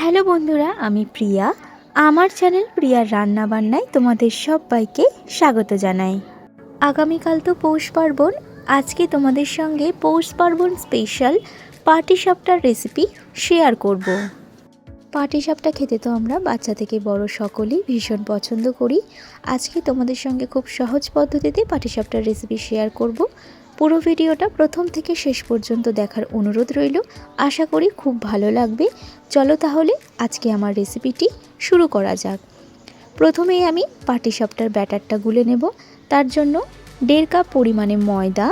Hello বন্ধুরা, আমি প্রিয়া। আমার চ্যানেল প্রিয়ার রান্নাবান্নায় তোমাদের সবাইকে স্বাগত জানাই। আগামীকাল তো পৌষ পার্বণ। আজকে তোমাদের সঙ্গে পৌষ পার্বণ স্পেশাল পাটিসাপটার রেসিপি শেয়ার করব। পাটিসাপটা খেতে তো আমরা বাচ্চা থেকে বড় সকলেই ভীষণ পছন্দ করি। আজকে তোমাদের সঙ্গে খুব সহজ পদ্ধতিতে পাটিসাপটার রেসিপি শেয়ার করব। পুরো ভিডিওটা প্রথম থেকে শেষ পর্যন্ত দেখার অনুরোধ রইল। আশা করি খুব ভালো লাগবে। চলো তাহলে আজকে আমার রেসিপিটি শুরু করা যাক। প্রথমেই আমি পাটিসাপটার ব্যাটারটা গুলে নেব। তার জন্য 1.5 কাপ পরিমাণে ময়দা,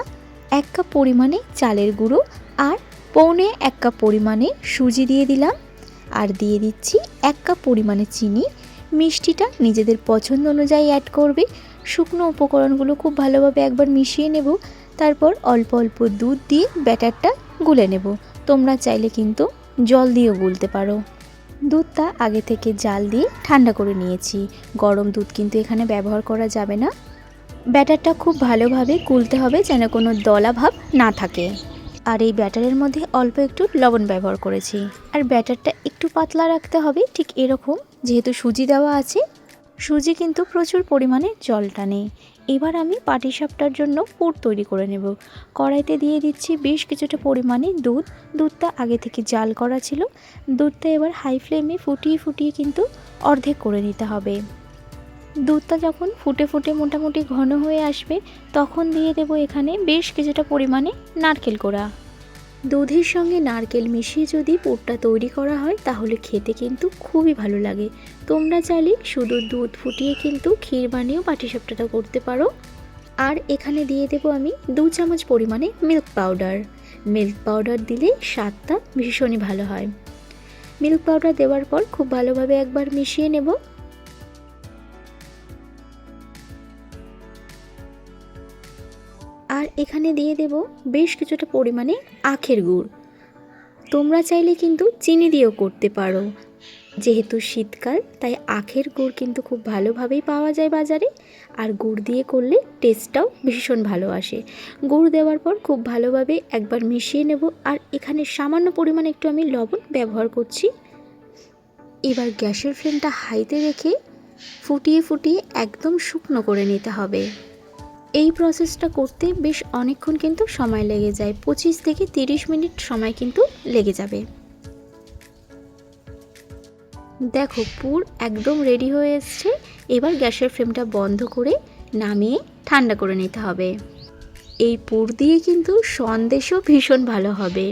1 কাপ পরিমাণে চালের গুঁড়ো আর পৌনে 1 কাপ পরিমাণে সুজি দিয়ে দিলাম। আর দিয়ে দিচ্ছি 1 কাপ পরিমাণে চিনি। মিষ্টিটা নিজেদের পছন্দ অনুযায়ী অ্যাড করবে। শুকনো উপকরণগুলো খুব ভালোভাবে একবার মিশিয়ে নেব। তারপর অল্প অল্প দুধ দিয়ে ব্যাটারটা গুলে নেব। তোমরা চাইলে কিন্তু জল দিয়েও গুলতে পারো। দুধটা আগে থেকে জাল দিয়ে ঠান্ডা করে নিয়েছি। গরম দুধ কিন্তু এখানে ব্যবহার করা যাবে না। ব্যাটারটা খুব ভালোভাবে গুলতে হবে যেন কোনো দলা ভাব না থাকে। আর এই ব্যাটারের মধ্যে অল্প একটু লবণ ব্যবহার করেছি। আর ব্যাটারটা একটু পাতলা রাখতে হবে, ঠিক এরকম। যেহেতু সুজি দেওয়া আছে, সুজি কিন্তু প্রচুর পরিমাণে জল টানে। এবার আমি পাটিসাপটার জন্য পুর তৈরি করে নেব। কড়াইতে দিয়ে দিচ্ছি বেশ কিছুটা পরিমাণে দুধ। দুধটা আগে থেকে জাল করা ছিল। দুধটা এবার হাই ফ্লেমে ফুটিয়ে ফুটিয়ে কিন্তু অর্ধেক করে নিতে হবে। দুধটা যখন ফুটে ফুটে মোটামুটি ঘন হয়ে আসবে, তখন দিয়ে দেব এখানে বেশ কিছুটা পরিমাণে নারকেল কোড়া। দুধের সঙ্গে নারকেল মিশিয়ে যদি পুরটা তৈরি করা হয় তাহলে খেতে কিন্তু খুবই ভালো লাগে। তোমরা চাইলে শুধু দুধ ফুটিয়ে কিন্তু ক্ষীর বানিয়েও পাটিসাপটাটা করতে পারো। আর এখানে দিয়ে দেব আমি 2 চামচ পরিমাণে মিল্ক পাউডার। মিল্ক পাউডার দিলে স্বাদটা ভীষণই ভালো হয়। মিল্ক পাউডার দেওয়ার পর খুব ভালোভাবে একবার মিশিয়ে নেব। আর এখানে দিয়ে দেব বেশ কিছুটা পরিমাণে আখের গুড়। তোমরা চাইলে কিন্তু চিনি দিয়েও করতে পারো। যেহেতু শীতকাল, তাই আখের গুড় কিন্তু খুব ভালোভাবেই পাওয়া যায় বাজারে। আর গুড় দিয়ে করলে টেস্টটাও ভীষণ ভালো আসে। গুড় দেওয়ার পর খুব ভালোভাবে একবার মিশিয়ে নেব। আর এখানে সামান্য পরিমাণে একটু আমি লবণ ব্যবহার করছি। এবার গ্যাসের ফ্লেমটা হাইতে রেখে ফুটিয়ে ফুটিয়ে একদম শুকনো করে নিতে হবে। এই প্রসেসটা করতে বেশ অনেকক্ষণ কিন্তু সময় লেগে যায়। 25 থেকে 30 মিনিট সময় কিন্তু লেগে যাবে। দেখো পুর একদম রেডি হয়ে এসছে। এবার গ্যাসের ফ্লেমটা বন্ধ করে নামিয়ে ঠান্ডা করে নিতে হবে। এই পুর দিয়ে কিন্তু সন্দেশও ভীষণ ভালো হবে।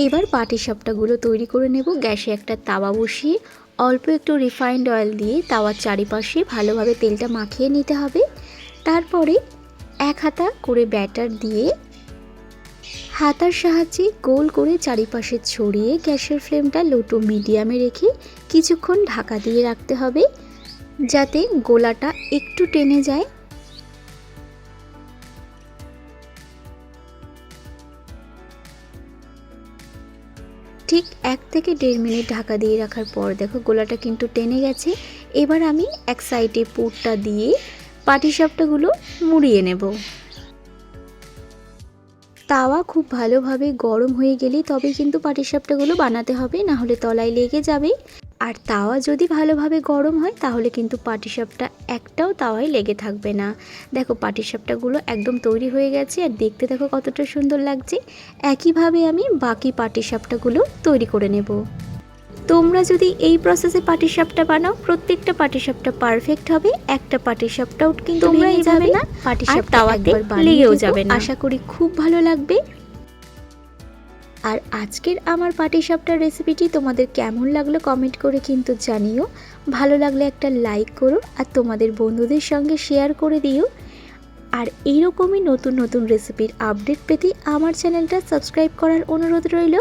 এবার পাটিসাপটাগুলো তৈরি করে নেব। গ্যাসে একটা তাওয়া বসিয়ে অল্প একটু রিফাইন্ড অয়েল দিয়ে তাওয়ার চারিপাশে ভালোভাবে তেলটা মাখিয়ে নিতে হবে। তারপরে 1 হাতা করে ব্যাটার দিয়ে হাতার সাহায্যে গোল করে চারিপাশে ছড়িয়ে গ্যাসের ফ্লেমটা লো টু মিডিয়ামে রেখে কিছুক্ষণ ঢাকা দিয়ে রাখতে হবে, যাতে গোলাটা একটু টেনে যায়। ঠিক 1 থেকে 1.5 মিনিট ঢাকা দিয়ে রাখার পর দেখো গোলাটা কিন্তু টেনে গেছে। এবার আমি এক সাইডে পুরটা দিয়ে পাটিসাপটাগুলো মুড়িয়ে নেব। তাওয়া খুব ভালোভাবে গরম হয়ে গেলে তবে কিন্তু পাটিসাপটাগুলো বানাতে হবে, না হলে তলায় লেগে যাবে। আর তাওয়া যদি ভালোভাবে গরম হয় তাহলে কিন্তু পাটিসাপটা একটাও তাওয়ায় লেগে থাকবে না। দেখো পাটিসাপটাগুলো একদম তৈরি হয়ে গেছে আর দেখতে দেখো কতটা সুন্দর লাগছে। একইভাবে আমি বাকি পাটিসাপটাগুলো তৈরি করে নেব। তোমরা যদি এই প্রসেসে পাটিসাপটা বানাও, প্রত্যেকটা পাটিসাপটা পারফেক্ট হবে। একটা পাটিসাপটাও কিন্তু ভেঙে যাবে না, পাটিসাপটা তাওয়াতে লেগেও যাবে না। আশা করি খুব ভালো লাগবে। আর আজকের আমার পাটিসাপটার রেসিপিটি তোমাদের কেমন লাগলো কমেন্ট করে কিন্তু জানিও। ভালো লাগলে একটা লাইক করো আর তোমাদের বন্ধুদের সঙ্গে শেয়ার করে দিও। আর এইরকমই নতুন নতুন রেসিপির আপডেট পেতে আমার চ্যানেলটা সাবস্ক্রাইব করার অনুরোধ রইল।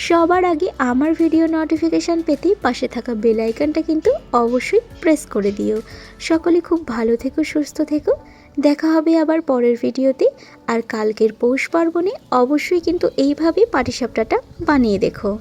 সবার আগে আমার ভিডিও নোটিফিকেশান পেতে পাশে থাকা বেল আইকনটা কিন্তু অবশ্যই প্রেস করে দিও। সকলে খুব ভালো থেকো, সুস্থ থেকো। দেখা হবে আবার পরের ভিডিওতে। আর কালকের পৌষ পার্বণে অবশ্যই কিন্তু এইভাবে পাটিসাপটাটা বানিয়ে দেখো।